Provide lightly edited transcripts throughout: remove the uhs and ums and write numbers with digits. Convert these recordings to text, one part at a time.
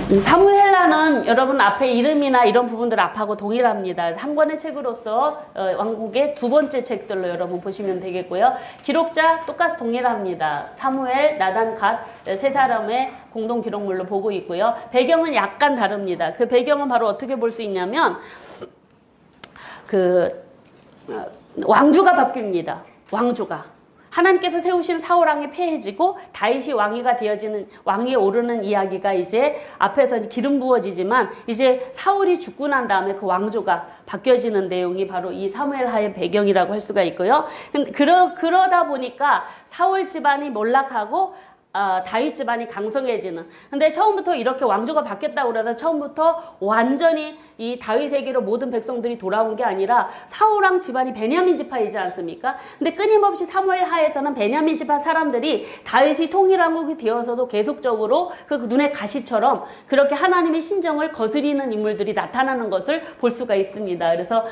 사무엘하는 여러분 앞에 이름이나 이런 부분들 앞하고 동일합니다. 한 권의 책으로서 왕국의 두 번째 책들로 여러분 보시면 되겠고요. 기록자 똑같이 동일합니다. 사무엘, 나단, 갓 세 사람의 공동 기록물로 보고 있고요. 배경은 약간 다릅니다. 그 배경은 바로 어떻게 볼 수 있냐면 왕조가 바뀝니다. 왕조가. 하나님께서 세우신 사울 왕이 패해지고 다윗이 왕위에 오르는 이야기가 이제 앞에서 기름 부어지지만 이제 사울이 죽고 난 다음에 그 왕조가 바뀌어지는 내용이 바로 이 사무엘하의 배경이라고 할 수가 있고요. 그러다 보니까 사울 집안이 몰락하고 다윗 집안이 강성해지는. 근데 처음부터 이렇게 왕조가 바뀌었다고 그래서 처음부터 완전히 이 다윗에게로 모든 백성들이 돌아온 게 아니라 사울왕 집안이 베냐민 지파이지 않습니까? 근데 끊임없이 사무엘 하에서는 베냐민 지파 사람들이 다윗이 통일왕국이 되어서도 계속적으로 그 눈의 가시처럼 그렇게 하나님의 신정을 거스리는 인물들이 나타나는 것을 볼 수가 있습니다. 그래서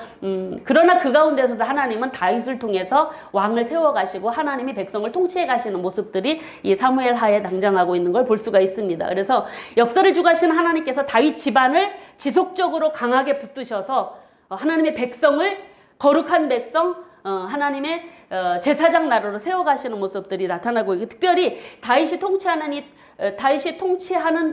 그러나 그 가운데서도 하나님은 다윗을 통해서 왕을 세워가시고 하나님이 백성을 통치해 가시는 모습들이 이 사무엘 하에 등장하고 있는 걸 볼 수가 있습니다. 그래서 역사를 주관하시는 하나님께서 다윗 집안을 지속적으로 강하게 붙드셔서 하나님의 백성을 거룩한 백성 하나님의 제사장 나라로 세워가시는 모습들이 나타나고 있고 특별히 다윗이 통치하는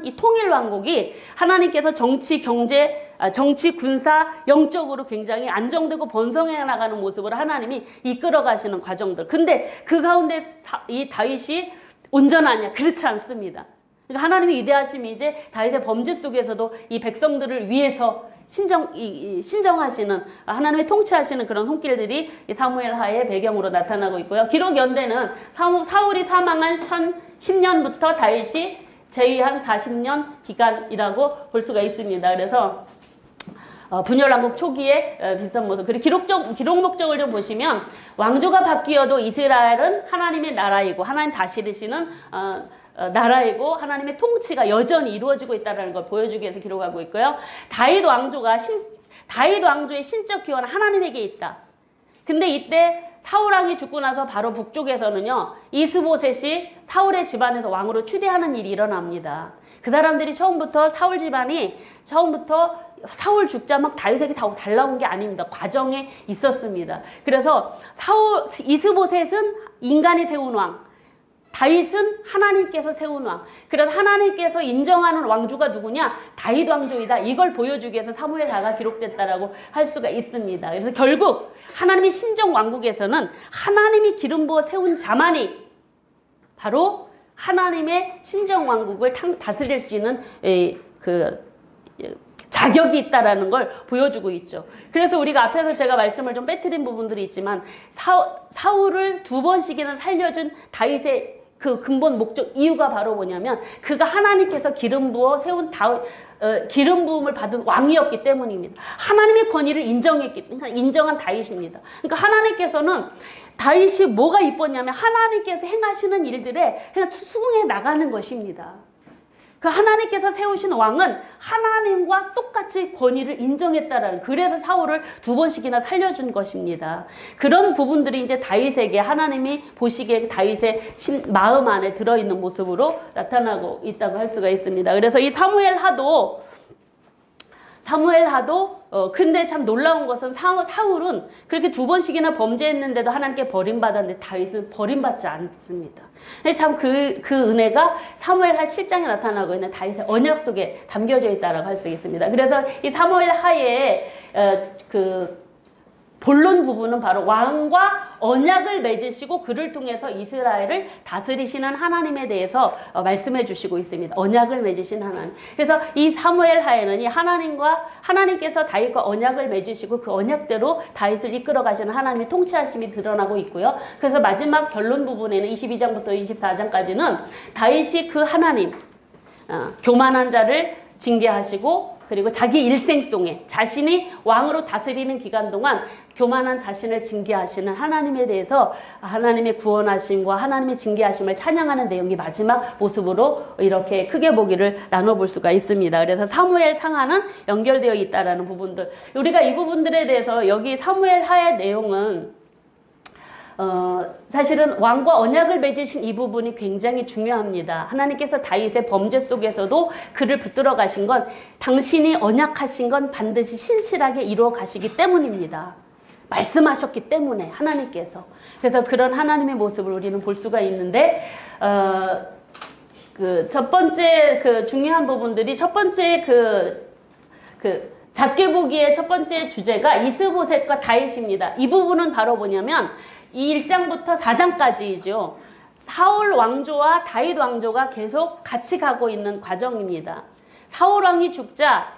이 통일 왕국이 하나님께서 정치, 경제, 정치, 군사, 영적으로 굉장히 안정되고 번성해 나가는 모습으로 하나님이 이끌어 가시는 과정들. 근데 그 가운데 이 다윗이 온전하냐? 그렇지 않습니다. 그러니까 하나님의 위대하심이 이제 다윗의 범죄 속에서도 이 백성들을 위해서 신정하시는 하나님의 통치하시는 그런 손길들이 이 사무엘하의 배경으로 나타나고 있고요. 기록 연대는 사울이 사망한 1010년부터 다윗이 재위한 40년 기간이라고 볼 수가 있습니다. 그래서 분열왕국 초기에 비슷한 모습. 그리고 기록 목적을 좀 보시면 왕조가 바뀌어도 이스라엘은 하나님의 나라이고 하나님 다스리시는 나라이고 하나님의 통치가 여전히 이루어지고 있다는 걸 보여주기 위해서 기록하고 있고요. 다윗 왕조의 신적 기원은 하나님에게 있다. 근데 이때 사울왕이 죽고 나서 바로 북쪽에서는요. 이스보셋이 사울의 집안에서 왕으로 추대하는 일이 일어납니다. 그 사람들이 처음부터 사울 집안이 사울 죽자 막 다윗에게 다 달라온 게 아닙니다. 과정에 있었습니다. 그래서 이스보셋은 인간이 세운 왕, 다윗은 하나님께서 세운 왕. 그래서 하나님께서 인정하는 왕조가 누구냐? 다윗 왕조이다. 이걸 보여주기 위해서 사무엘하가 기록됐다라고 할 수가 있습니다. 그래서 결국 하나님의 신정 왕국에서는 하나님이 기름 부어 세운 자만이 바로 하나님의 신정 왕국을 다스릴 수 있는 자격이 있다라는 걸 보여주고 있죠. 그래서 우리가 앞에서 제가 말씀을 좀 빼뜨린 부분들이 있지만 사울을 두 번씩이나 살려준 다윗의 그 근본 목적 이유가 바로 뭐냐면 그가 하나님께서 기름 부어 세운 기름 부음을 받은 왕이었기 때문입니다. 하나님의 권위를 인정한 다윗입니다. 그러니까 하나님께서는 다윗이 뭐가 이뻤냐면 하나님께서 행하시는 일들에 그냥 수긍해 나가는 것입니다. 그 하나님께서 세우신 왕은 하나님과 똑같이 권위를 인정했다라는, 그래서 사울을 두 번씩이나 살려준 것입니다. 그런 부분들이 이제 다윗에게 하나님이 보시기에 다윗의 마음 안에 들어있는 모습으로 나타나고 있다고 할 수가 있습니다. 그래서 이 사무엘하도 근데 참 놀라운 것은 사울은 그렇게 두 번씩이나 범죄했는데도 하나님께 버림받았는데 다윗은 버림받지 않습니다. 참 그 은혜가 사무엘하 7장에 나타나고 있는 다윗의 언약 속에 담겨져 있다고 할 수 있습니다. 그래서 이 사무엘하의 본론 부분은 바로 왕과 언약을 맺으시고 그를 통해서 이스라엘을 다스리시는 하나님에 대해서 말씀해 주시고 있습니다. 언약을 맺으신 하나님. 그래서 이 사무엘하에는 이 하나님께서 다윗과 언약을 맺으시고 그 언약대로 다윗을 이끌어 가시는 하나님의 통치하심이 드러나고 있고요. 그래서 마지막 결론 부분에는 22장부터 24장까지는 다윗이 그 하나님, 교만한 자를 징계하시고 그리고 자기 일생송에 자신이 왕으로 다스리는 기간 동안 교만한 자신을 징계하시는 하나님에 대해서 하나님의 구원하심과 하나님의 징계하심을 찬양하는 내용이 마지막 모습으로 이렇게 크게 보기를 나눠볼 수가 있습니다. 그래서 사무엘 상하는 연결되어 있다라는 부분들, 우리가 이 부분들에 대해서 여기 사무엘 하의 내용은 사실은 왕과 언약을 맺으신 이 부분이 굉장히 중요합니다. 하나님께서 다윗의 범죄 속에서도 그를 붙들어 가신 건 당신이 언약하신 건 반드시 신실하게 이루어 가시기 때문입니다. 말씀하셨기 때문에 하나님께서. 그래서 그런 하나님의 모습을 우리는 볼 수가 있는데 그 첫 번째 그 중요한 부분들이 첫 번째 작게 보기의 첫 번째 주제가 이스보셋과 다윗입니다. 이 부분은 바로 뭐냐면 이 1장부터 4장까지이죠. 사울 왕조와 다윗 왕조가 계속 같이 가고 있는 과정입니다. 사울 왕이 죽자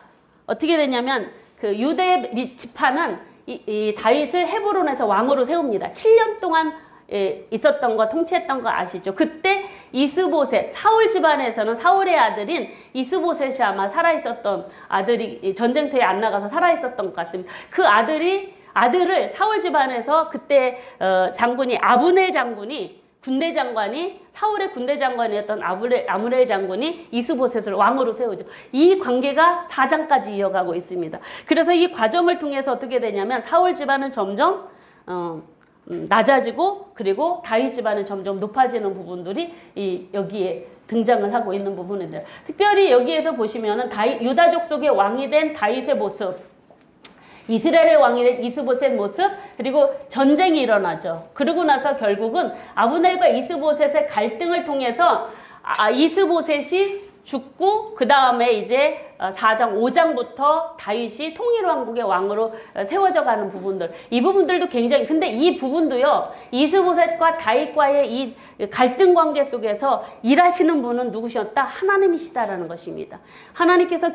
어떻게 되냐면 그 유대 지파는 이 다윗을 헤브론에서 왕으로 세웁니다. 7년 동안 있었던 거 통치했던 거 아시죠? 그때 이스보셋 사울 집안에서는 사울의 아들인 이스보셋이 아마 살아있었던 아들이 전쟁터에 안 나가서 살아있었던 것 같습니다. 그 아들을 사울 집안에서 그때 장군이 아브넬 장군이 군대 장관이 사울의 군대 장관이었던 아므렐 장군이 이스보셋을 왕으로 세우죠. 이 관계가 4장까지 이어가고 있습니다. 그래서 이 과정을 통해서 어떻게 되냐면 사울 집안은 점점 낮아지고 그리고 다윗 집안은 점점 높아지는 부분들이 여기에 등장을 하고 있는 부분인데요. 특별히 여기에서 보시면은 유다족 속의 왕이 된 다윗의 모습, 이스라엘의 왕이 된 이스보셋 모습, 그리고 전쟁이 일어나죠. 그러고 나서 결국은 아브넬과 이스보셋의 갈등을 통해서 이스보셋이 죽고 그 다음에 이제 4장, 5장부터 다윗이 통일왕국의 왕으로 세워져 가는 부분들. 이 부분들도 굉장히, 근데 이 부분도요, 이스보셋과 다윗과의 이 갈등 관계 속에서 일하시는 분은 누구셨다? 하나님이시다라는 것입니다. 하나님께서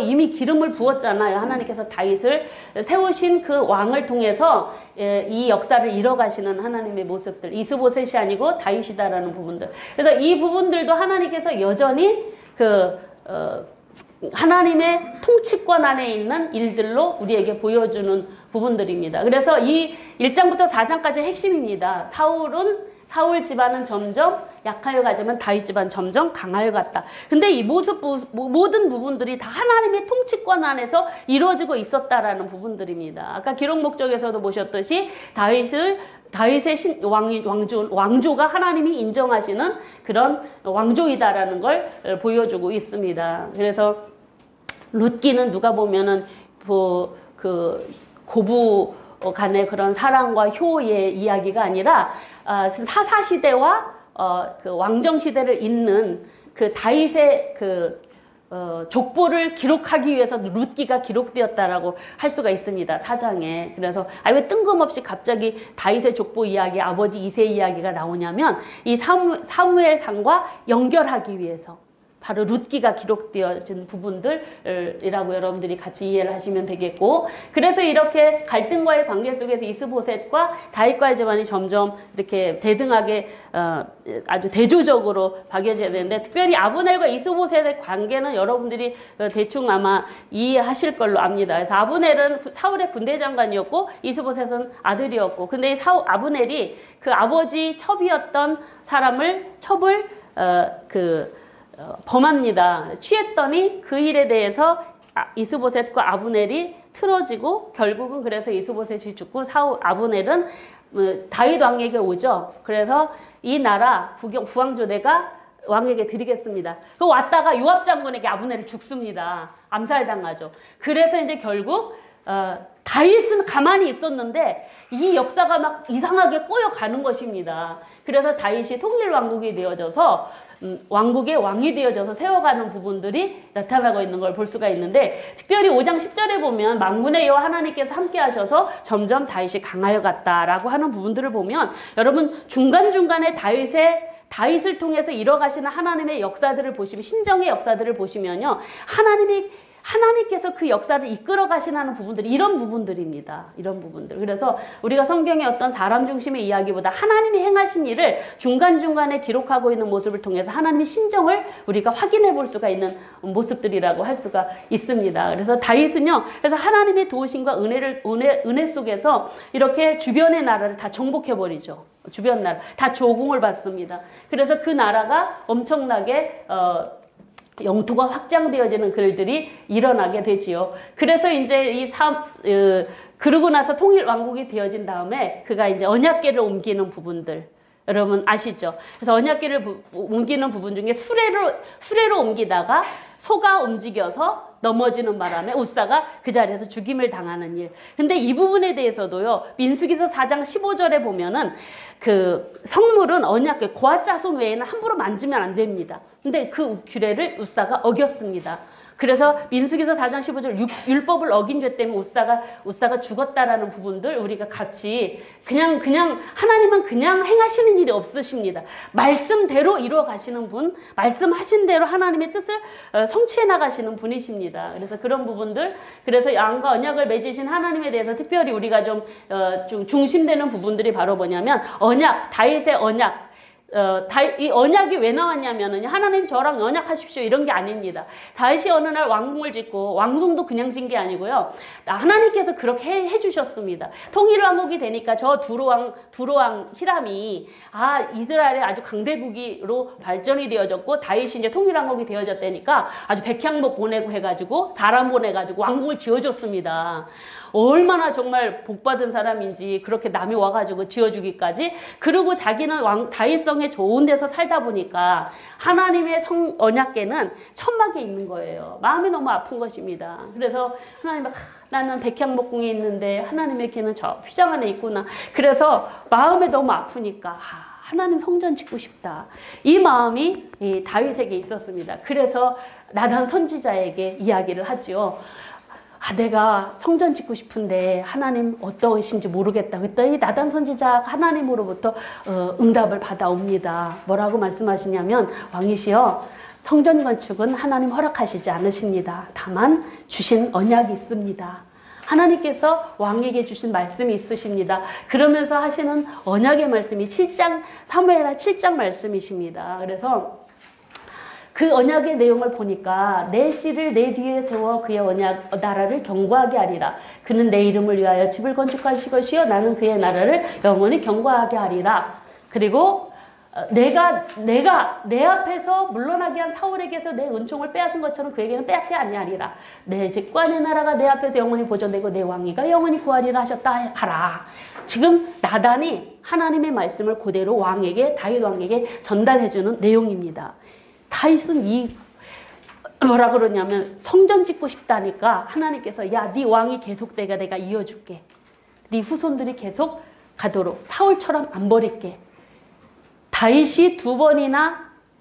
이미 기름을 부었잖아요. 하나님께서 다윗을 세우신 그 왕을 통해서 이 역사를 이뤄가시는 하나님의 모습들. 이스보셋이 아니고 다윗이다라는 부분들. 그래서 이 부분들도 하나님께서 여전히 하나님의 통치권 안에 있는 일들로 우리에게 보여주는 부분들입니다. 그래서 이 1장부터 4장까지 핵심입니다. 사울 집안은 점점 약하여 가지만 다윗 집안 점점 강하여 갔다. 근데 이 모든 부분들이 다 하나님의 통치권 안에서 이루어지고 있었다라는 부분들입니다. 아까 기록 목적에서도 보셨듯이 다윗의 왕조가 하나님이 인정하시는 그런 왕조이다라는 걸 보여주고 있습니다. 그래서 룻기는 누가 보면은 고부 간의 그런 사랑과 효의 이야기가 아니라 사사시대와 그 왕정시대를 잇는 그 다윗의 족보를 기록하기 위해서 룻기가 기록되었다라고 할 수가 있습니다. 4장에. 그래서 왜 뜬금없이 갑자기 다윗의 족보 이야기, 아버지 이세 이야기가 나오냐면 이 사무엘상과 연결하기 위해서 바로 룻기가 기록되어진 부분들이라고 여러분들이 같이 이해를 하시면 되겠고, 그래서 이렇게 갈등과의 관계 속에서 이스보셋과 다윗과의 집안이 점점 이렇게 대등하게 아주 대조적으로 박여져야 되는데, 특별히 아브넬과 이스보셋의 관계는 여러분들이 대충 아마 이해하실 걸로 압니다. 그래서 아브넬은 사울의 군대 장관이었고 이스보셋은 아들이었고, 근데 아브넬이 그 아버지 첩이었던 사람을 범합니다. 취했더니 그 일에 대해서 이스보셋과 아브넬이 틀어지고 결국은 그래서 이스보셋이 죽고 아브넬은 다윗 왕에게 오죠. 그래서 이 나라 부왕조대가 왕에게 드리겠습니다. 그 왔다가 요압 장군에게 아브넬이 죽습니다. 암살당하죠. 그래서 이제 결국 다윗은 가만히 있었는데 이 역사가 막 이상하게 꼬여가는 것입니다. 그래서 다윗이 통일왕국이 되어져서 왕국의 왕이 되어져서 세워가는 부분들이 나타나고 있는 걸 볼 수가 있는데, 특별히 5장 10절에 보면 만군의 여호와 하나님께서 함께 하셔서 점점 다윗이 강하여 갔다라고 하는 부분들을 보면, 여러분 중간중간에 다윗을 통해서 이뤄가시는 하나님의 역사들을 보시면, 신정의 역사들을 보시면요, 하나님께서 그 역사를 이끌어 가시는 부분들이 이런 부분들입니다. 이런 부분들. 그래서 우리가 성경의 어떤 사람 중심의 이야기보다 하나님이 행하신 일을 중간중간에 기록하고 있는 모습을 통해서 하나님의 신정을 우리가 확인해 볼 수가 있는 모습들이라고 할 수가 있습니다. 그래서 다윗은요, 그래서 하나님의 도우심과 은혜 속에서 이렇게 주변의 나라를 다 정복해 버리죠. 주변 나라 다 조공을 받습니다. 그래서 그 나라가 엄청나게 영토가 확장되어지는 글들이 일어나게 되지요. 그래서 이제 그러고 나서 통일 왕국이 되어진 다음에 그가 이제 언약궤를 옮기는 부분들 여러분 아시죠? 그래서 언약궤를 옮기는 부분 중에 수레로 옮기다가 소가 움직여서 넘어지는 바람에 우사가 그 자리에서 죽임을 당하는 일. 근데 이 부분에 대해서도요. 민수기서 4장 15절에 보면은 그 성물은 언약궤 고아자손 외에는 함부로 만지면 안 됩니다. 근데 그 규례를 우사가 어겼습니다. 그래서 민수기서 4장 15절 율법을 어긴 죄 때문에 우사가 죽었다라는 부분들 우리가 같이 그냥 하나님은 그냥 행하시는 일이 없으십니다. 말씀대로 이루어 가시는 분, 말씀하신 대로 하나님의 뜻을 성취해 나가시는 분이십니다. 그래서 그런 부분들, 그래서 양과 언약을 맺으신 하나님에 대해서 특별히 우리가 좀 중심되는 부분들이 바로 뭐냐면 언약, 다윗의 언약. 이 언약이 왜 나왔냐면은 하나님 저랑 언약하십시오 이런 게 아닙니다. 다윗이 어느 날 왕궁을 짓고 왕궁도 그냥 진 게 아니고요. 하나님께서 그렇게 해주셨습니다. 통일왕국이 되니까 저 두로왕 히람이 이스라엘의 아주 강대국으로 발전이 되어졌고 다윗이 이제 통일왕국이 되어졌다니까 아주 백향목 보내고 해가지고 사람 보내가지고 왕궁을 지어줬습니다. 얼마나 정말 복받은 사람인지 그렇게 남이 와가지고 지어주기까지. 그리고 자기는 다윗성에 좋은 데서 살다 보니까 하나님의 언약궤는 천막에 있는 거예요. 마음이 너무 아픈 것입니다. 그래서 하나님 나는 백향목궁에 있는데 하나님의 궤는 저 휘장 안에 있구나. 그래서 마음이 너무 아프니까 하나님 성전 짓고 싶다. 이 마음이 다윗에게 있었습니다. 그래서 나단 선지자에게 이야기를 하지요. 내가 성전 짓고 싶은데 하나님 어떠신지 모르겠다. 그랬더니 나단 선지자가 하나님으로부터 응답을 받아옵니다. 뭐라고 말씀하시냐면 왕이시여 성전 건축은 하나님 허락하시지 않으십니다. 다만 주신 언약이 있습니다. 하나님께서 왕에게 주신 말씀이 있으십니다. 그러면서 하시는 언약의 말씀이 사무엘하 7장 말씀이십니다. 그래서 그 언약의 내용을 보니까 내 씨를 내 뒤에 세워 그의 나라를 견고하게 하리라. 그는 내 이름을 위하여 집을 건축하실 것이요 나는 그의 나라를 영원히 견고하게 하리라. 그리고 내가 내 앞에서 물러나게 한 사울에게서 내 은총을 빼앗은 것처럼 그에게는 빼앗게 아니하리라. 내 집과 내 나라가 내 앞에서 영원히 보존되고 내 왕위가 영원히 구하리라 하셨다 하라. 지금 나단이 하나님의 말씀을 그대로 다윗 왕에게 전달해주는 내용입니다. 다윗은 뭐라 그러냐면 성전 짓고 싶다니까 하나님께서 네 왕이 계속되게 내가 이어줄게. 네 후손들이 계속 가도록 사울처럼 안 버릴게. 다윗이 2번이나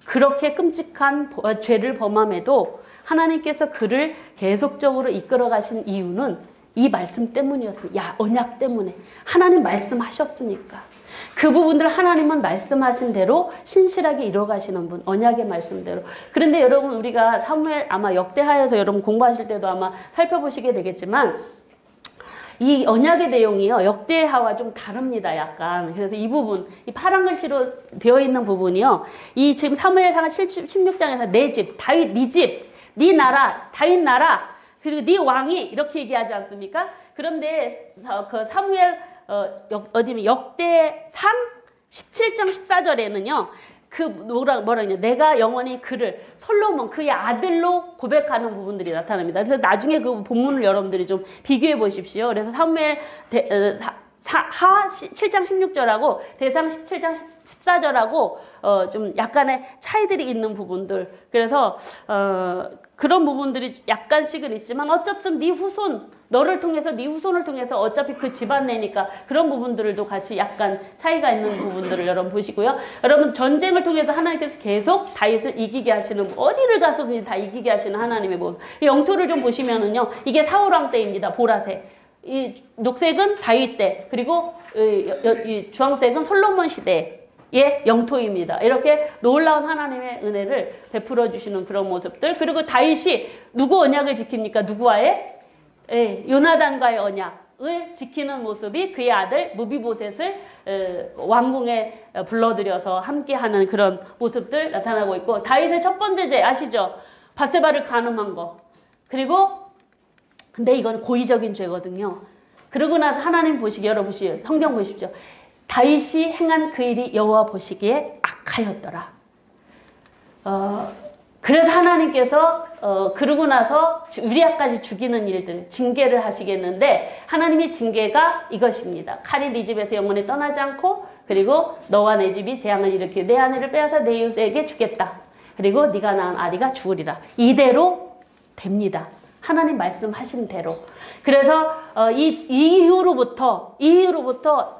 그렇게 끔찍한 죄를 범함에도 하나님께서 그를 계속적으로 이끌어 가신 이유는 이 말씀 때문이었습니다. 언약 때문에. 하나님 말씀하셨으니까. 그 부분들 하나님은 말씀하신 대로 신실하게 이뤄가시는 분, 언약의 말씀대로. 그런데 여러분 우리가 사무엘 아마 역대하에서 여러분 공부하실 때도 아마 살펴보시게 되겠지만 이 언약의 내용이요 역대하와 좀 다릅니다. 약간. 그래서 이 부분, 이 파란 글씨로 되어 있는 부분이요, 이 지금 사무엘상 16장에서 내 집, 다윗 네 집, 네 나라, 다윗 나라, 그리고 네 왕이 이렇게 얘기하지 않습니까? 그런데 그 사무엘 역대상 17장 14절에는요. 내가 영원히 그를 솔로몬 그의 아들로 고백하는 부분들이 나타납니다. 그래서 나중에 그 본문을 여러분들이 좀 비교해 보십시오. 그래서 사무엘 하 7장 16절하고 대상 17장 14절하고 좀 약간의 차이들이 있는 부분들. 그래서 그런 부분들이 약간씩은 있지만 어쨌든 네 후손 너를 통해서 네 후손을 통해서 어차피 그 집안 내니까 그런 부분들도 같이 약간 차이가 있는 부분들을 여러분 보시고요. 여러분 전쟁을 통해서 하나님께서 계속 다윗을 이기게 하시는, 어디를 가서든지 다 이기게 하시는 하나님의 모습. 이 영토를 좀 보시면은요, 이게 사울왕 때입니다. 보라색. 이 녹색은 다윗 때, 그리고 이 주황색은 솔로몬 시대의 영토입니다. 이렇게 놀라운 하나님의 은혜를 베풀어 주시는 그런 모습들. 그리고 다윗이 누구 언약을 지킵니까? 누구와의? 요나단과의 언약을 지키는 모습이 그의 아들 무비보셋을 왕궁에 불러들여서 함께하는 그런 모습들 나타나고 있고, 다윗의 첫 번째 죄 아시죠? 밧세바를 간음한 거. 그리고 근데 이건 고의적인 죄거든요. 그러고 나서 하나님 보시기에, 여러분 성경 보십시오. 다윗이 행한 그 일이 여호와 보시기에 악하였더라. 그래서 하나님께서 그러고 나서 우리아까지 죽이는 일들 징계를 하시겠는데 하나님의 징계가 이것입니다. 칼이 네 집에서 영원히 떠나지 않고 그리고 너와 내 집이 재앙을 일으키고 내 아내를 빼앗아 내 이웃에게 주겠다. 그리고 네가 낳은 아리가 죽으리라. 이대로 됩니다. 하나님 말씀하신 대로. 그래서 이 이후로부터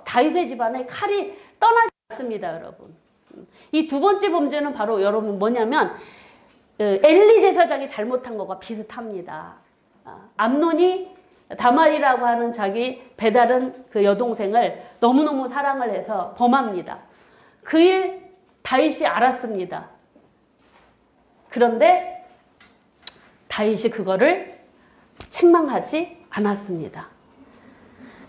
다윗의 집안에 칼이 떠나지 않습니다, 여러분. 이 두 번째 범죄는 바로 여러분 뭐냐면 엘리 제사장이 잘못한 것과 비슷합니다. 암논이 다말이라고 하는 자기 배다른 그 여동생을 너무너무 사랑을 해서 범합니다. 그 일 다윗이 알았습니다. 그런데 다윗이 그거를 책망하지 않았습니다.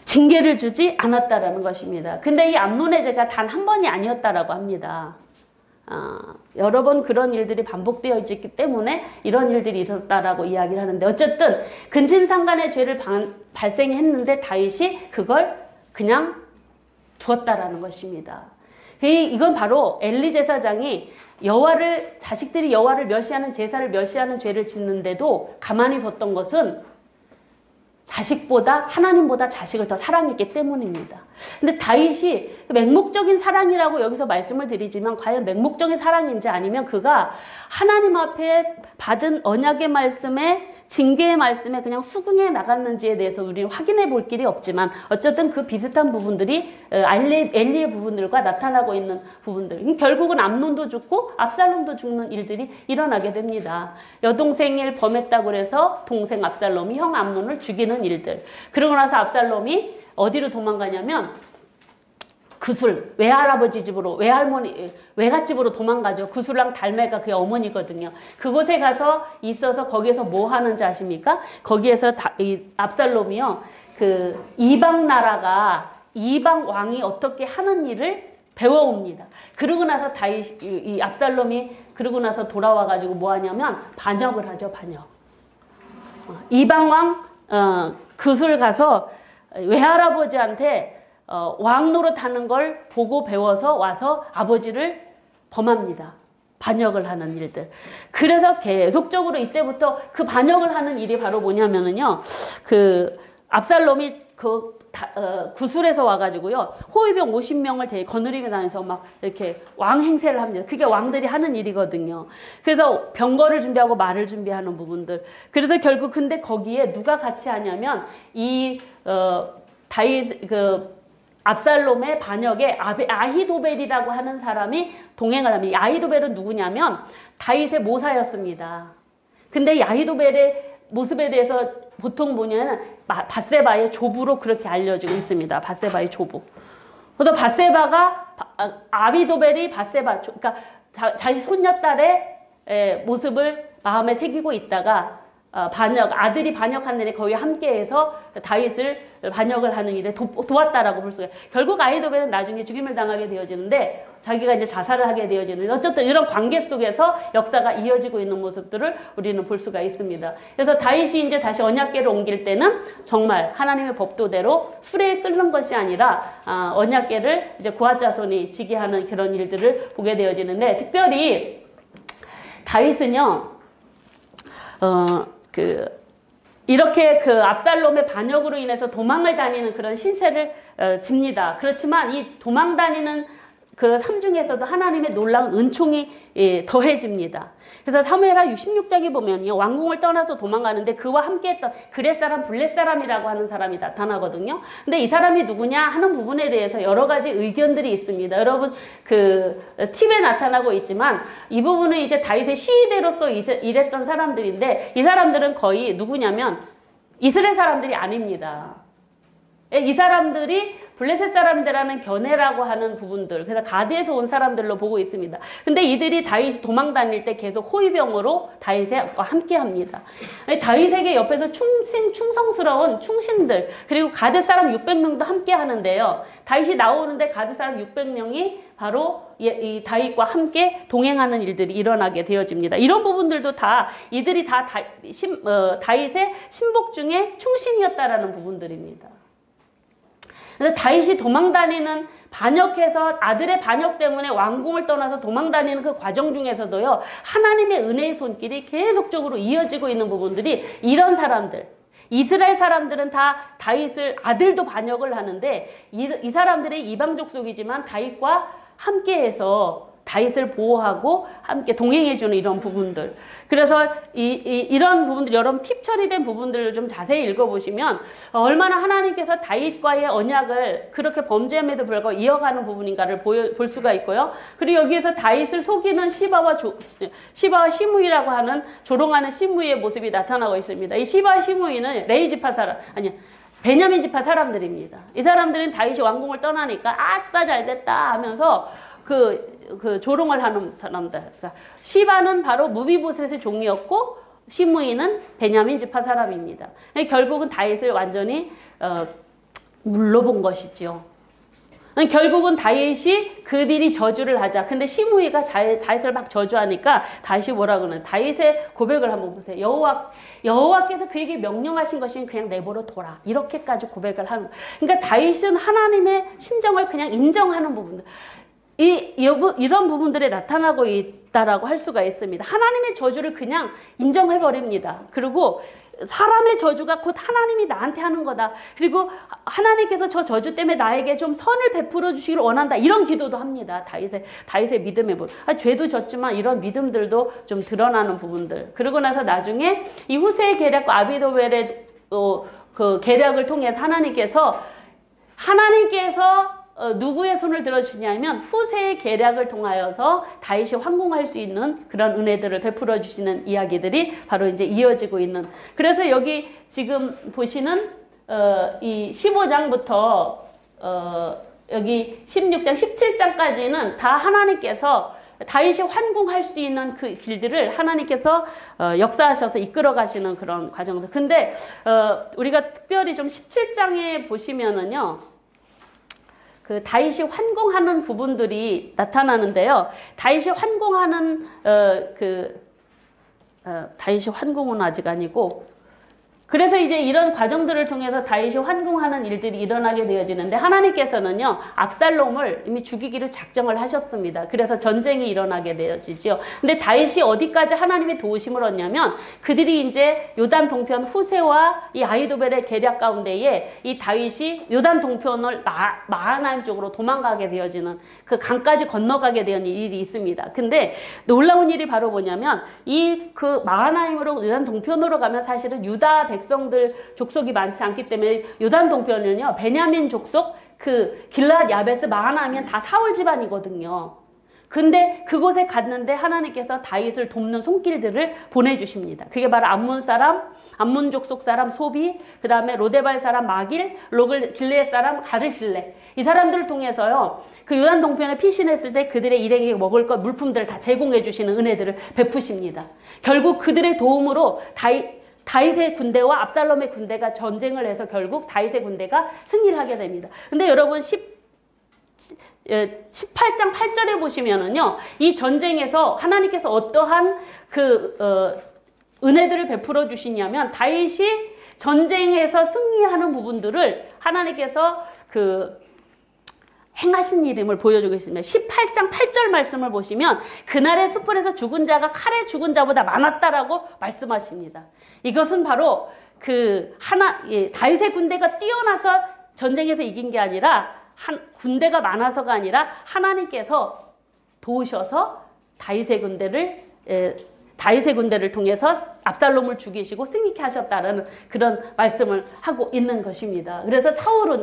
징계를 주지 않았다라는 것입니다. 근데 이 암논의 죄가 단 한 번이 아니었다라고 합니다. 여러 번 그런 일들이 반복되어 있기 때문에 이런 일들이 있었다라고 이야기를 하는데 어쨌든 근친상간의 죄를 발생했는데 다윗이 그걸 그냥 두었다라는 것입니다. 이건 바로 엘리 제사장이 자식들이 여호와를 멸시하는 제사를 멸시하는 죄를 짓는데도 가만히 뒀던 것은 자식보다 하나님보다 자식을 더 사랑했기 때문입니다. 근데 다윗이 맹목적인 사랑이라고 여기서 말씀을 드리지만 과연 맹목적인 사랑인지 아니면 그가 하나님 앞에 받은 언약의 말씀에 징계의 말씀에 그냥 수긍해 나갔는지에 대해서 우리는 확인해 볼 길이 없지만 어쨌든 그 비슷한 부분들이 엘리의 부분들과 나타나고 있는 부분들. 결국은 암논도 죽고 압살롬도 죽는 일들이 일어나게 됩니다. 여동생을 범했다고 해서 동생 압살롬이 형 암논을 죽이는 일들. 그러고 나서 압살롬이 어디로 도망가냐면 그술, 외할아버지 집으로, 외갓집으로 도망가죠. 그술랑 달매가 그의 어머니거든요. 그곳에 가서 있어서 거기에서 뭐 하는지 아십니까? 거기에서 이 압살롬이요. 그 이방 나라가, 이방 왕이 어떻게 하는 일을 배워옵니다. 그러고 나서 이 압살롬이 그러고 나서 돌아와가지고 뭐 하냐면 반역을 하죠, 반역. 이방 왕, 그술 가서 외할아버지한테 왕 노릇하는 걸 보고 배워서 와서 아버지를 범합니다. 반역을 하는 일들. 그래서 계속적으로 이때부터 그 반역을 하는 일이 바로 뭐냐면은요. 그 압살롬이 구술에서 와가지고요. 호위병 50명을 거느리며 다니면서 막 이렇게 왕 행세를 합니다. 그게 왕들이 하는 일이거든요. 그래서 병거를 준비하고 말을 준비하는 부분들. 그래서 결국 근데 거기에 누가 같이 하냐면 압살롬의 반역에 아히도벨이라고 하는 사람이 동행을 합니다. 아히도벨은 누구냐면 다윗의 모사였습니다. 근데 이 아히도벨의 모습에 대해서 보통 뭐냐면 밧세바의 조부로 그렇게 알려지고 있습니다. 밧세바의 조부. 그래서 밧세바가 아히도벨이 그러니까 자기 손녀딸의 모습을 마음에 새기고 있다가 아들이 반역한 일에 거기에 함께해서 다윗을 반역을 하는 일에 도왔다라고 볼 수가 있어요. 결국 아히도벨은 나중에 죽임을 당하게 되어지는데 자기가 이제 자살을 하게 되어지는데 어쨌든 이런 관계 속에서 역사가 이어지고 있는 모습들을 우리는 볼 수가 있습니다. 그래서 다윗이 이제 다시 언약궤를 옮길 때는 정말 하나님의 법도대로 수레에 끓는 것이 아니라 언약궤를 이제 고앗 자손이 지게 하는 그런 일들을 보게 되어지는데 특별히 다윗은요. 이렇게 그 압살롬의 반역으로 인해서 도망을 다니는 그런 신세를 집니다. 그렇지만 이 도망 다니는 그 삶 중에서도 하나님의 놀라운 은총이 더해집니다. 그래서 사무엘하 66장에 보면요. 왕궁을 떠나서 도망가는데 그와 함께했던 그렛 사람, 블렛 사람이라고 하는 사람이 나타나거든요. 근데 이 사람이 누구냐 하는 부분에 대해서 여러 가지 의견들이 있습니다. 여러분 그 팁에 나타나고 있지만 이 부분은 이제 다윗의 시위대로서 일했던 사람들인데 이 사람들은 거의 누구냐면 이스라엘 사람들이 아닙니다. 이 사람들이 블레셋 사람들이라는 견해라고 하는 부분들, 그래서 가드에서 온 사람들로 보고 있습니다. 근데 이들이 다윗이 도망 다닐 때 계속 호위병으로 다윗과 함께 합니다. 다윗에게 옆에서 충성스러운 충신들, 그리고 가드 사람 600명도 함께 하는데요. 다윗이 나오는데 가드 사람 600명이 바로 이 다윗과 함께 동행하는 일들이 일어나게 되어집니다. 이런 부분들도 다 이들이 다 다윗의 신복 중에 충신이었다라는 부분들입니다. 그래서 다윗이 도망다니는 반역해서 아들의 반역 때문에 왕궁을 떠나서 도망다니는 그 과정 중에서도요, 하나님의 은혜의 손길이 계속적으로 이어지고 있는 부분들이 이런 사람들, 이스라엘 사람들은 다 다윗을 아들도 반역을 하는데 이 사람들의 이방 족속이지만 다윗과 함께해서 다윗을 보호하고 함께 동행해주는 이런 부분들. 그래서 이런 부분들, 여러분 팁 처리된 부분들을 좀 자세히 읽어보시면 얼마나 하나님께서 다윗과의 언약을 그렇게 범죄함에도 불구하고 이어가는 부분인가를 볼 수가 있고요. 그리고 여기에서 다윗을 속이는 시바와 시므이라고 하는 조롱하는 시므이의 모습이 나타나고 있습니다. 이 시바와 시므이는 레위 지파 사람, 아니요, 베냐민 지파 사람들입니다. 이 사람들은 다윗이 왕궁을 떠나니까 아싸 잘됐다 하면서 그 조롱을 하는 사람들. 그러니까 시바는 바로 무비보셋의 종이었고 시므이는 베냐민 지파 사람입니다. 결국은 다윗을 완전히 물러본 것이죠. 결국은 다윗이 그들이 저주를 하자. 근데 시므이가 다윗을 막 저주하니까 다윗이 뭐라 그러나? 다윗의 고백을 한번 보세요. 여호와께서 그에게 명령하신 것은 그냥 내버려 둬라. 이렇게까지 고백을 하는. 그러니까 다윗은 하나님의 신정을 그냥 인정하는 부분들. 이런 부분들이 나타나고 있다라고 할 수가 있습니다. 하나님의 저주를 그냥 인정해버립니다. 그리고 사람의 저주가 곧 하나님이 나한테 하는 거다. 그리고 하나님께서 저 저주 때문에 나에게 좀 선을 베풀어 주시기를 원한다. 이런 기도도 합니다. 다윗의 믿음의 부분. 죄도 졌지만 이런 믿음들도 좀 드러나는 부분들. 그러고 나서 나중에 이 후세의 계략과 아비도벨의 그 계략을 통해서 하나님께서 누구의 손을 들어주냐면 후세의 계략을 통하여서 다윗이 황궁할 수 있는 그런 은혜들을 베풀어 주시는 이야기들이 바로 이제 이어지고 있는. 그래서 여기 지금 보시는 이 15장부터 여기 16장, 17장까지는 다 하나님께서 다윗이 환궁할 수 있는 그 길들을 하나님께서 역사하셔서 이끌어 가시는 그런 과정들. 근데 우리가 특별히 좀 17장에 보시면은요, 그 다윗이 환궁하는 부분들이 나타나는데요. 다윗이 환궁하는 다윗이 환궁은 아직 아니고, 그래서 이제 이런 과정들을 통해서 다윗이 환궁하는 일들이 일어나게 되어지는데 하나님께서는요, 압살롬을 이미 죽이기로 작정을 하셨습니다. 그래서 전쟁이 일어나게 되어지죠. 근데 다윗이 어디까지 하나님의 도우심을 얻냐면 그들이 이제 요단 동편 후세와 이 아히도벨의 계략 가운데에 이 다윗이 요단 동편을 마하나임 쪽으로 도망가게 되어지는 그 강까지 건너가게 되는 일이 있습니다. 근데 놀라운 일이 바로 뭐냐면 그 마하나임으로 요단 동편으로 가면 사실은 유다 백성들 족속이 많지 않기 때문에 요단 동편은요, 베냐민 족속 그 길랏 야베스 마하나이면 다 사울 집안이거든요. 근데 그곳에 갔는데 하나님께서 다윗을 돕는 손길들을 보내주십니다. 그게 바로 암몬 족속 사람 소비, 그 다음에 로데발 사람 마길, 길레 사람 가르실레. 이 사람들을 통해서요, 그 요단 동편에 피신했을 때 그들의 일행에게 먹을 것, 물품들을 다 제공해 주시는 은혜들을 베푸십니다. 결국 그들의 도움으로 다윗의 군대와 압살롬의 군대가 전쟁을 해서 결국 다윗의 군대가 승리를 하게 됩니다. 근데 여러분 18장 8절에 보시면은요, 이 전쟁에서 하나님께서 어떠한 은혜들을 베풀어 주시냐면 다윗이 전쟁에서 승리하는 부분들을 하나님께서 행하신 이름을 보여주고 있습니다. 18장 8절 말씀을 보시면 그날의 숯불에서 죽은 자가 칼에 죽은 자보다 많았다라고 말씀하십니다. 이것은 바로 다윗의 군대가 뛰어나서 전쟁에서 이긴 게 아니라 군대가 많아서가 아니라 하나님께서 도우셔서 다윗의 군대를 통해서 압살롬을 죽이시고 승리케 하셨다라는 그런 말씀을 하고 있는 것입니다. 그래서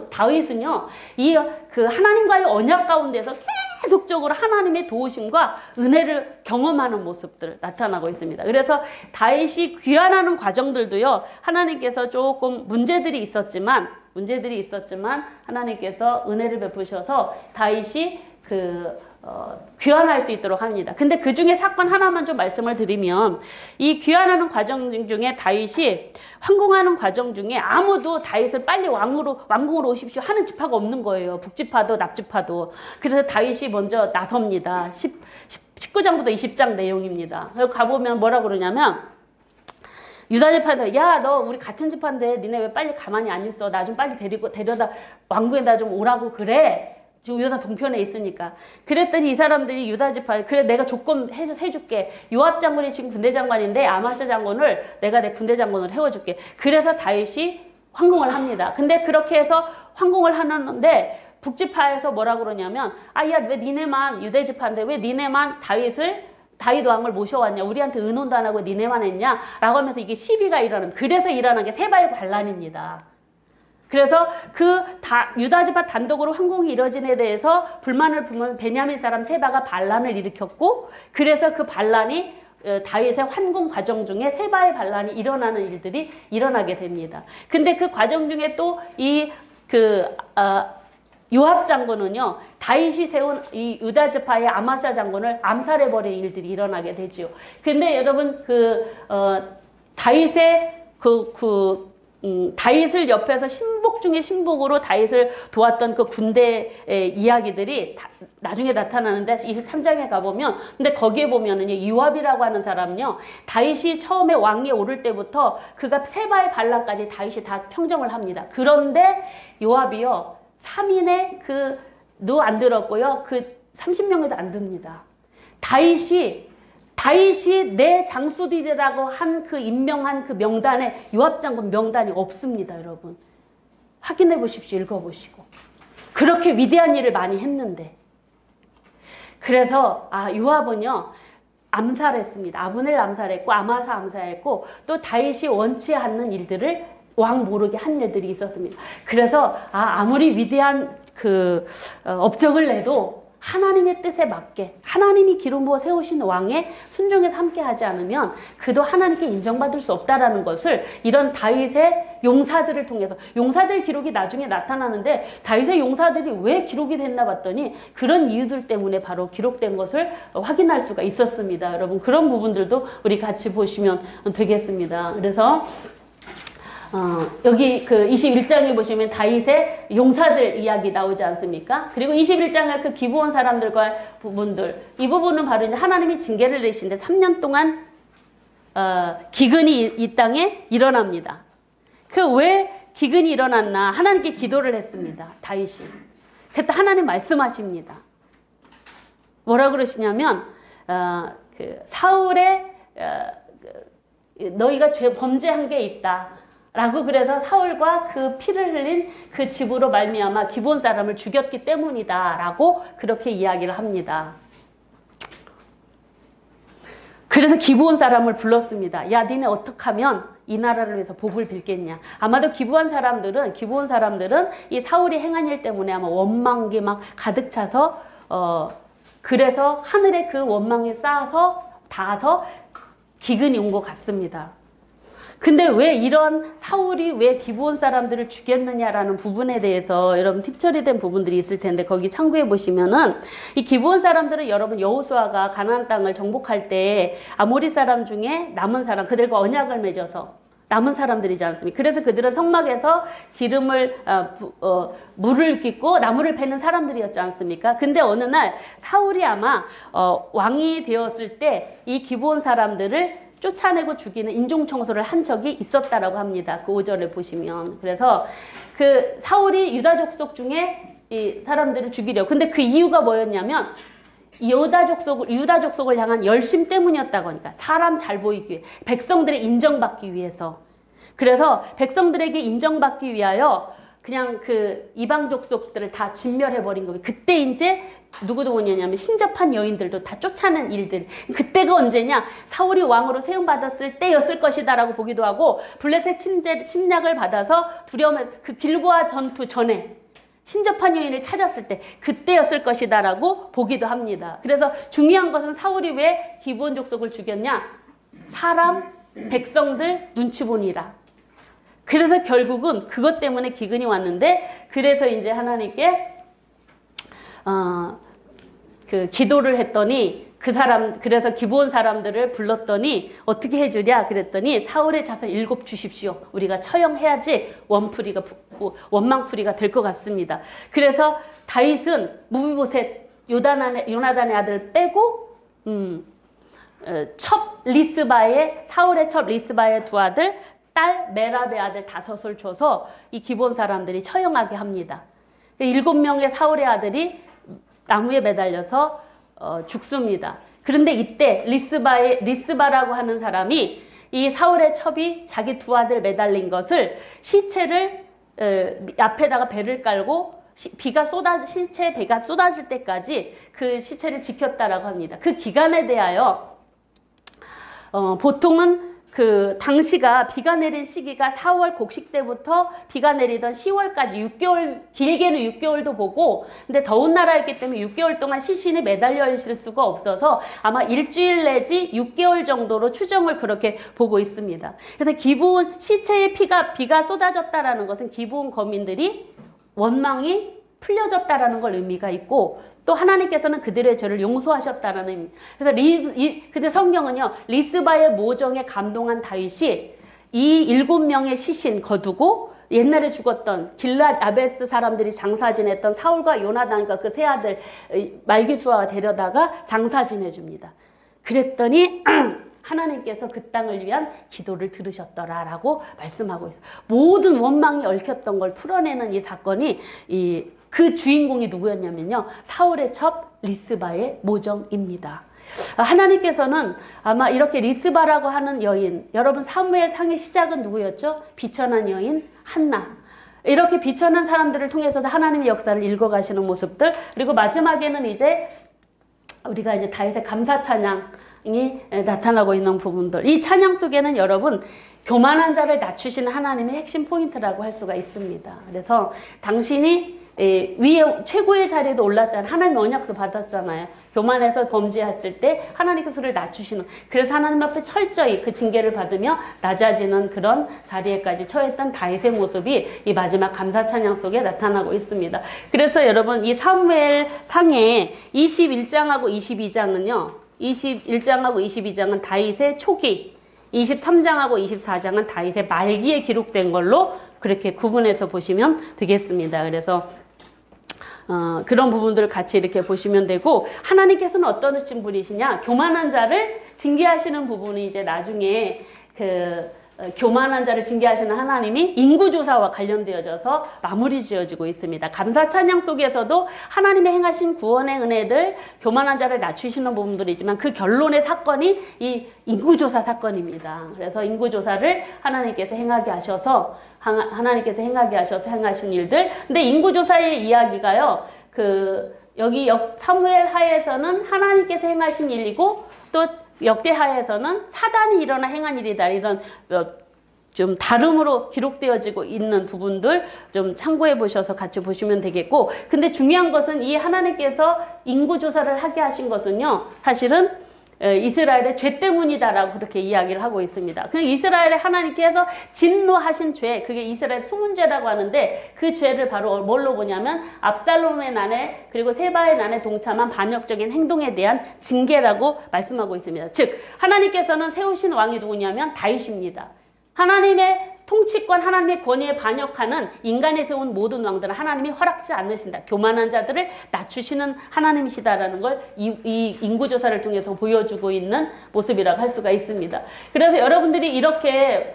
다윗은요, 하나님과의 언약 가운데서 계속적으로 하나님의 도우심과 은혜를 경험하는 모습들 나타나고 있습니다. 그래서 다윗이 귀환하는 과정들도요, 하나님께서 조금 문제들이 있었지만 하나님께서 은혜를 베푸셔서 다윗이 귀환할 수 있도록 합니다. 근데 그 중에 사건 하나만 좀 말씀을 드리면, 이 귀환하는 과정 중에 다윗이 황궁하는 과정 중에 아무도 다윗을 빨리 왕궁으로 오십시오 하는 지파가 없는 거예요. 북지파도 납지파도. 그래서 다윗이 먼저 나섭니다. 19장부터 20장 내용입니다. 가보면 뭐라 그러냐면, 유다 지파한테 야 너 우리 같은 지파인데 니네 왜 빨리 가만히 안 있어? 나 좀 빨리 데려다 왕궁에다 좀 오라고 그래. 지금 유다 동편에 있으니까. 그랬더니 이 사람들이 유다 지파 그래 내가 조건 해줄게. 요압 장군이 지금 군대 장관인데 아마샤 장군을 내가 내 군대 장군을 해워줄게. 그래서 다윗이 황궁을 합니다. 근데 그렇게 해서 황궁을 하는데 북지파에서 뭐라 그러냐면 야 왜 니네만 유대 지파인데 왜 니네만 다윗 왕을 모셔왔냐? 우리한테 의논도 안 하고 니네만 했냐? 라고 하면서 이게 시비가 일어나는, 그래서 일어난 게 세바의 반란입니다. 그래서 유다 지파 단독으로 황궁이 이뤄진에 대해서 불만을 품은 베냐민 사람 세바가 반란을 일으켰고, 그래서 그 반란이 다윗의 환궁 과정 중에 세바의 반란이 일어나는 일들이 일어나게 됩니다. 근데 그 과정 중에 또 요압 장군은요, 다윗이 세운 이 유다 지파의 아마샤 장군을 암살해버린 일들이 일어나게 되지요. 근데 여러분, 다윗을 옆에서 신복 중에 신복으로 다윗을 도왔던 그 군대의 이야기들이 나중에 나타나는데 23장에 가보면, 근데 거기에 보면은요, 요압이라고 하는 사람은요, 다윗이 처음에 왕위에 오를 때부터 그가 세바의 반란까지 다윗이 다 평정을 합니다. 그런데 요압이요, 3인의 누 안 들었고요. 30명에도 안 듭니다. 다윗이 내 장수들이라고 임명한 그 명단에 요압 장군 명단이 없습니다, 여러분. 확인해 보십시오. 읽어보시고. 그렇게 위대한 일을 많이 했는데. 그래서, 요압은요, 암살했습니다. 아브넬 암살했고, 아마사 암살했고, 또 다윗이 원치 않는 일들을 왕 모르게 한 일들이 있었습니다. 그래서 아무리 위대한 업적을 내도 하나님의 뜻에 맞게 하나님이 기름 부어 세우신 왕의 순종에서 함께 하지 않으면 그도 하나님께 인정받을 수 없다라는 것을 이런 다윗의 용사들을 통해서, 용사들 기록이 나중에 나타나는데 다윗의 용사들이 왜 기록이 됐나 봤더니 그런 이유들 때문에 바로 기록된 것을 확인할 수가 있었습니다. 여러분, 그런 부분들도 우리 같이 보시면 되겠습니다. 그래서 여기 21장에 보시면 다윗의 용사들 이야기 나오지 않습니까? 그리고 21장에 기브온 사람들과 부분들, 이 부분은 바로 이제 하나님이 징계를 내시는데 3년 동안 기근이 이 땅에 일어납니다. 왜 기근이 일어났나? 하나님께 기도를 했습니다. 다윗이. 그때 하나님 말씀하십니다. 뭐라 그러시냐면 사울의 너희가 범죄한 게 있다. 라고, 그래서 사울과 그 피를 흘린 그 집으로 말미암아 기브온 사람을 죽였기 때문이다 라고 그렇게 이야기를 합니다. 그래서 기브온 사람을 불렀습니다. 야, 니네 어떻게 하면 이 나라를 위해서 복을 빌겠냐. 아마도 기브온 사람들은 이 사울이 행한 일 때문에 아마 원망이 막 가득 차서 그래서 하늘에 그 원망이 닿아서 기근이 온 것 같습니다. 근데 왜 사울이 왜 기브온 사람들을 죽였느냐라는 부분에 대해서 여러분 팁 처리된 부분들이 있을 텐데, 거기 참고해 보시면은 이 기브온 사람들은 여러분 여호수아가 가나안 땅을 정복할 때 아모리 사람 중에 남은 사람, 그들과 언약을 맺어서 남은 사람들이지 않습니까? 그래서 그들은 성막에서 물을 깃고 나무를 패는 사람들이었지 않습니까? 근데 어느 날 사울이 아마 왕이 되었을 때 이 기브온 사람들을 쫓아내고 죽이는 인종청소를 한 적이 있었다라고 합니다. 그 5절을 보시면. 그래서 사울이 유다 족속 중에 이 사람들을 죽이려. 근데 그 이유가 뭐였냐면 유다 족속을 향한 열심 때문이었다고 하니까, 사람 잘 보이기 위해, 백성들의 인정받기 위해서. 그래서 백성들에게 인정받기 위하여 그냥 이방 족속들을 다 진멸해버린 겁니다. 그때 이제 누구도 뭐냐면 신접한 여인들도 다 쫓아낸 일들. 그때가 언제냐? 사울이 왕으로 세움받았을 때였을 것이다라고 보기도 하고, 블레셋 침략을 받아서 두려움의 길보아 전투 전에 신접한 여인을 찾았을 때 그때였을 것이다라고 보기도 합니다. 그래서 중요한 것은 사울이 왜 기브온 족속을 죽였냐? 사람, 백성들 눈치 보니라. 그래서 결국은 그것 때문에 기근이 왔는데, 그래서 이제 하나님께 기도를 했더니 그래서 기브온 사람들을 불렀더니 어떻게 해주랴 그랬더니, 사울의 자손 7 주십시오. 우리가 처형해야지 원망풀이가 될 것 같습니다. 그래서 다윗은 무비보셋 요나단의 아들 빼고 첩 리스바의 사울의 첩 리스바의 두 아들, 딸 메랍의 아들 5을 줘서 이 기브온 사람들이 처형하게 합니다. 7명의 사울의 아들이 나무에 매달려서 죽습니다. 그런데 이때 리스바라고 하는 사람이 이 사울의 첩이 자기 두 아들 매달린 것을 시체를 앞에다가 배를 깔고 시체에 배가 쏟아질 때까지 그 시체를 지켰다라고 합니다. 그 기간에 대하여 보통은 그 당시가 비가 내린 시기가 4월 곡식 때부터 비가 내리던 10월까지 6개월, 길게는 6개월도 보고, 근데 더운 나라였기 때문에 6개월 동안 시신이 매달려 있을 수가 없어서 아마 일주일 내지 6개월 정도로 추정을 그렇게 보고 있습니다. 그래서 기브온 시체에 비가 쏟아졌다라는 것은 기브온 거민들이 원망이 풀려졌다라는 걸 의미가 있고, 또 하나님께서는 그들의 죄를 용서하셨다라는 의미. 그래서 근데 성경은요, 리스바의 모정에 감동한 다윗이 이 7명의 시신 거두고 옛날에 죽었던 길랏 아베스 사람들이 장사 지냈던 사울과 요나단과 그 세 아들 말기수와 데려다가 장사 지내줍니다. 그랬더니 하나님께서 그 땅을 위한 기도를 들으셨더라라고 말씀하고 있어요. 모든 원망이 얽혔던 걸 풀어내는 이 사건이 그 주인공이 누구였냐면요, 사울의 첩 리스바의 모정입니다. 하나님께서는 아마 이렇게 리스바라고 하는 여인, 여러분 사무엘 상의 시작은 누구였죠? 비천한 여인 한나. 이렇게 비천한 사람들을 통해서도 하나님의 역사를 읽어가시는 모습들, 그리고 마지막에는 이제 우리가 이제 다윗의 감사 찬양이 나타나고 있는 부분들, 이 찬양 속에는 여러분 교만한 자를 낮추시는 하나님의 핵심 포인트라고 할 수가 있습니다. 그래서 당신이 위에 최고의 자리에도 올랐잖아요. 하나님 언약도 받았잖아요. 교만해서 범죄했을 때 하나님께서 그를 낮추시는, 그래서 하나님 앞에 철저히 그 징계를 받으며 낮아지는 그런 자리에까지 처했던 다윗의 모습이 이 마지막 감사 찬양 속에 나타나고 있습니다. 그래서 여러분 이 사무엘 상의 21장하고 22장은요 21장하고 22장은 다윗의 초기, 23장하고 24장은 다윗의 말기에 기록된 걸로 그렇게 구분해서 보시면 되겠습니다. 그래서 그런 부분들을 같이 이렇게 보시면 되고, 하나님께서는 어떤 분이시냐, 교만한 자를 징계하시는 부분이 이제 나중에 교만한 자를 징계하시는 하나님이 인구조사와 관련되어져서 마무리 지어지고 있습니다. 감사 찬양 속에서도 하나님의 행하신 구원의 은혜들, 교만한 자를 낮추시는 부분들이지만 그 결론의 사건이 이 인구조사 사건입니다. 그래서 인구조사를 하나님께서 행하게 하셔서 행하신 일들. 근데 인구조사의 이야기가요, 여기 사무엘 하에서는 하나님께서 행하신 일이고, 또 역대하에서는 사단이 일어나 행한 일이다, 이런 좀 다름으로 기록되어지고 있는 부분들 좀 참고해 보셔서 같이 보시면 되겠고, 근데 중요한 것은 이 하나님께서 인구조사를 하게 하신 것은요, 사실은 이스라엘의 죄 때문이다라고 그렇게 이야기를 하고 있습니다. 그 이스라엘의 하나님께서 진노하신 죄, 그게 이스라엘 수문죄라고 하는데, 그 죄를 바로 뭘로 보냐면 압살롬의 난에 그리고 세바의 난에 동참한 반역적인 행동에 대한 징계라고 말씀하고 있습니다. 즉 하나님께서는 세우신 왕이 누구냐면 다윗입니다. 하나님의 통치권, 하나님의 권위에 반역하는 인간이 세운 모든 왕들은 하나님이 허락지 않으신다. 교만한 자들을 낮추시는 하나님이시다라는 걸 이 인구조사를 통해서 보여주고 있는 모습이라고 할 수가 있습니다. 그래서 여러분들이 이렇게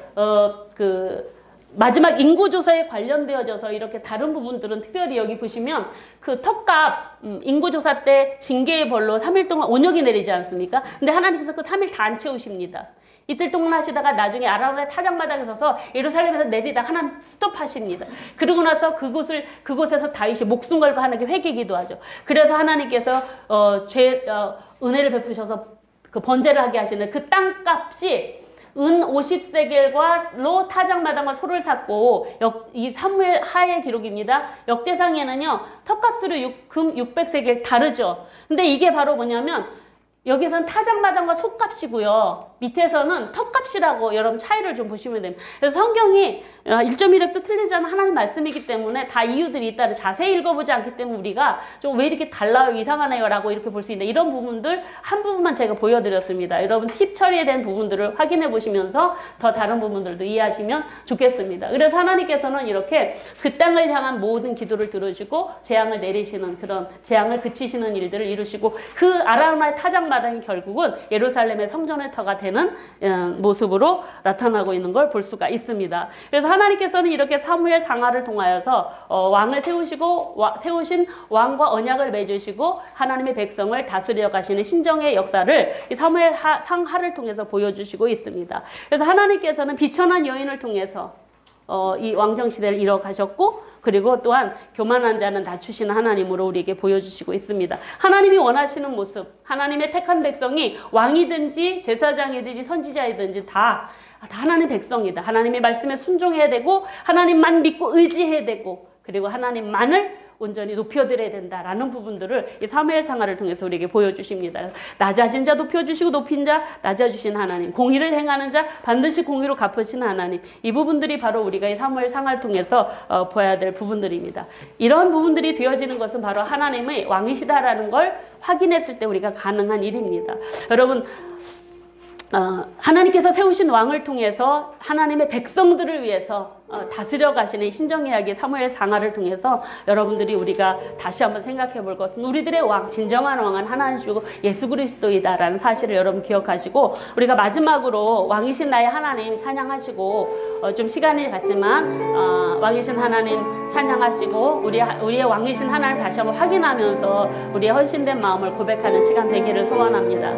마지막 인구조사에 관련되어져서 이렇게 다른 부분들은 특별히 여기 보시면 그 턱값, 인구조사 때 징계의 벌로 3일 동안 온역이 내리지 않습니까? 근데 하나님께서 그 3일 다 안 채우십니다. 이틀 동안 하시다가 나중에 아라노의 타작마당에 서서 예루살렘에서 내리다가 하나님 스톱하십니다. 그러고 나서 그곳에서 다윗이 목숨 걸고 하나님께 회개기도 하죠. 그래서 하나님께서 은혜를 베푸셔서 그 번제를 하게 하시는 그 땅값이 은 50세겔과로 타작마당과 소를 샀고, 이 사무엘 하의 기록입니다. 역대상에는요 턱값으로 금 600세겔 다르죠. 근데 이게 바로 뭐냐면 여기서는 타작마당과 소값이고요. 밑에서는 턱값이라고 여러분 차이를 좀 보시면 됩니다. 그래서 성경이 1.1획도 틀리지 않은 하나님 말씀이기 때문에 다 이유들이 있다를 자세히 읽어보지 않기 때문에 우리가 좀 왜 이렇게 달라요, 이상하네요 라고 이렇게 볼 수 있는데, 이런 부분들 한 부분만 제가 보여드렸습니다. 여러분 팁 처리에 대한 부분들을 확인해 보시면서 더 다른 부분들도 이해하시면 좋겠습니다. 그래서 하나님께서는 이렇게 그 땅을 향한 모든 기도를 들어주고 재앙을 내리시는, 그런 재앙을 그치시는 일들을 이루시고, 그 아라노의 타작마당 마당이 결국은 예루살렘의 성전의 터가 되는 모습으로 나타나고 있는 걸 볼 수가 있습니다. 그래서 하나님께서는 이렇게 사무엘 상하를 통하여서 왕을 세우신 왕과 언약을 맺으시고 하나님의 백성을 다스려 가시는 신정의 역사를 이 사무엘 상하를 통해서 보여주시고 있습니다. 그래서 하나님께서는 비천한 여인을 통해서 이 왕정 시대를 이뤄가셨고, 그리고 또한 교만한 자는 낮추시는 하나님으로 우리에게 보여주시고 있습니다. 하나님이 원하시는 모습, 하나님의 택한 백성이 왕이든지 제사장이든지 선지자이든지 다 하나님 백성이다. 하나님의 말씀에 순종해야 되고 하나님만 믿고 의지해야 되고, 그리고 하나님만을 온전히 높여드려야 된다라는 부분들을 이 사무엘 상하를 통해서 우리에게 보여주십니다. 낮아진 자 높여주시고 높인 자 낮아주신 하나님, 공의를 행하는 자 반드시 공의로 갚으시는 하나님, 이 부분들이 바로 우리가 이 사무엘 상하를 통해서 보아야 될 부분들입니다. 이런 부분들이 되어지는 것은 바로 하나님의 왕이시다라는 걸 확인했을 때 우리가 가능한 일입니다. 여러분, 하나님께서 세우신 왕을 통해서 하나님의 백성들을 위해서 다스려 가시는 신정이야기 사무엘 상하를 통해서 여러분들이 우리가 다시 한번 생각해 볼 것은 우리들의 왕, 진정한 왕은 하나님이시고 예수 그리스도이다라는 사실을 여러분 기억하시고, 우리가 마지막으로 왕이신 나의 하나님 찬양하시고, 좀 시간이 갔지만 왕이신 하나님 찬양하시고 우리의 왕이신 하나님 다시 한번 확인하면서 우리의 헌신된 마음을 고백하는 시간 되기를 소원합니다.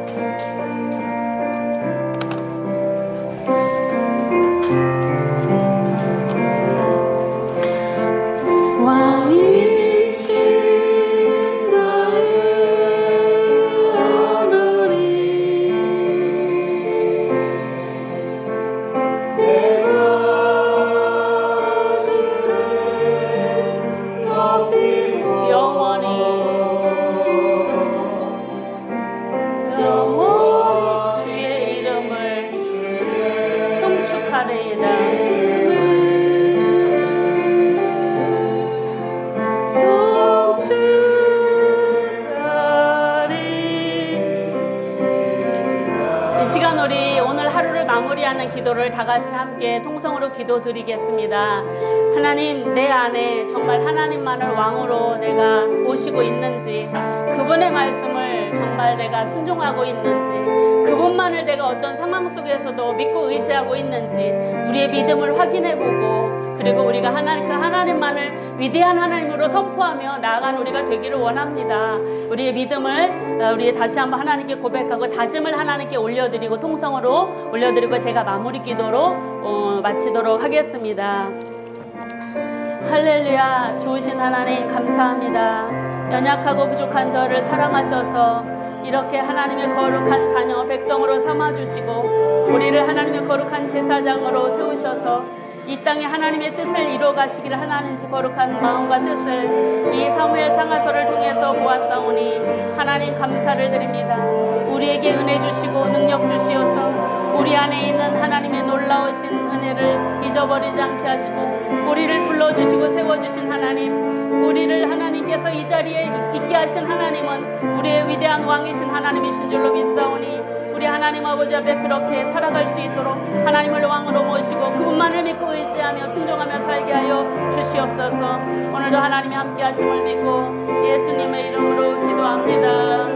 왕이신 나의 하나님, 내가 주를 높이고 영원히 주의 이름을 송축하리이다. 마무리하는 기도를 다 같이 함께 통성으로 기도드리겠습니다. 하나님, 내 안에 정말 하나님만을 왕으로 내가 모시고 있는지, 그분의 말씀을 정말 내가 순종하고 있는지, 그분만을 내가 어떤 상황 속에서도 믿고 의지하고 있는지 우리의 믿음을 확인해보고, 그리고 우리가 그 하나님만을 위대한 하나님으로 선포하며 나아가는 우리가 되기를 원합니다. 우리의 믿음을 우리 다시 한번 하나님께 고백하고 다짐을 하나님께 올려드리고 통성으로 올려드리고 제가 마무리 기도로 마치도록 하겠습니다. 할렐루야. 좋으신 하나님 감사합니다. 연약하고 부족한 저를 사랑하셔서 이렇게 하나님의 거룩한 자녀 백성으로 삼아주시고 우리를 하나님의 거룩한 제사장으로 세우셔서 이 땅에 하나님의 뜻을 이루어 가시기를 하나님의 거룩한 마음과 뜻을 이 사무엘 상하서를 통해서 보았사오니 하나님 감사를 드립니다. 우리에게 은혜 주시고 능력 주시어서 우리 안에 있는 하나님의 놀라우신 은혜를 잊어버리지 않게 하시고 우리를 불러주시고 세워주신 하나님, 우리를 하나님께서 이 자리에 있게 하신 하나님은 우리의 위대한 왕이신 하나님이신 줄로 믿사오니 우리 하나님 아버지 앞에 그렇게 살아갈 수 있도록 하나님을 왕으로 모시고 그분만을 믿고 의지하며 순종하며 살게 하여 주시옵소서. 오늘도 하나님이 함께 하심을 믿고 예수님의 이름으로 기도합니다.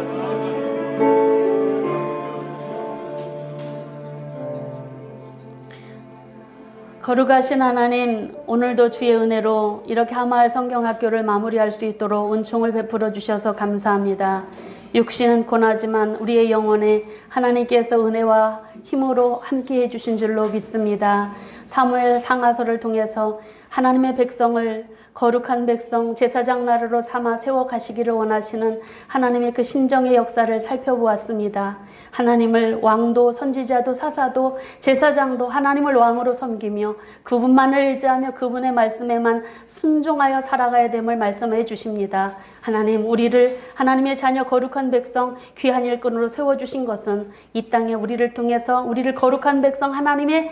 거룩하신 하나님, 오늘도 주의 은혜로 이렇게 하마을 성경학교를 마무리할 수 있도록 은총을 베풀어 주셔서 감사합니다. 육신은 고나지만 우리의 영혼에 하나님께서 은혜와 힘으로 함께해 주신 줄로 믿습니다. 사무엘 상하서를 통해서 하나님의 백성을 거룩한 백성 제사장 나라로 삼아 세워 가시기를 원하시는 하나님의 그 신정의 역사를 살펴보았습니다. 하나님을 왕도 선지자도 사사도 제사장도 하나님을 왕으로 섬기며 그분만을 의지하며 그분의 말씀에만 순종하여 살아가야 됨을 말씀해 주십니다. 하나님, 우리를 하나님의 자녀 거룩한 백성 귀한 일꾼으로 세워주신 것은 이 땅에 우리를 통해서 우리를 거룩한 백성 하나님의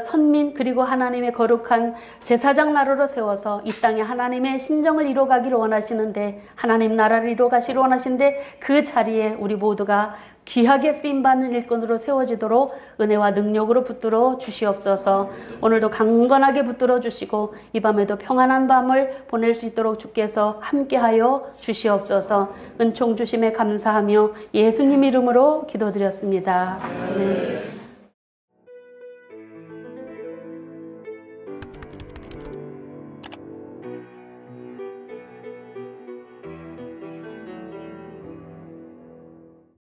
선민 그리고 하나님의 거룩한 제사장 나라로 세워서 이 땅에 하나님의 신정을 이루어가기를 원하시는데, 하나님 나라를 이루어가시기를 원하시는데, 그 자리에 우리 모두가 귀하게 쓰임받는 일꾼으로 세워지도록 은혜와 능력으로 붙들어 주시옵소서. 오늘도 강건하게 붙들어 주시고 이 밤에도 평안한 밤을 보낼 수 있도록 주께서 함께하여 주시옵소서. 은총 주심에 감사하며 예수님 이름으로 기도드렸습니다. 아멘.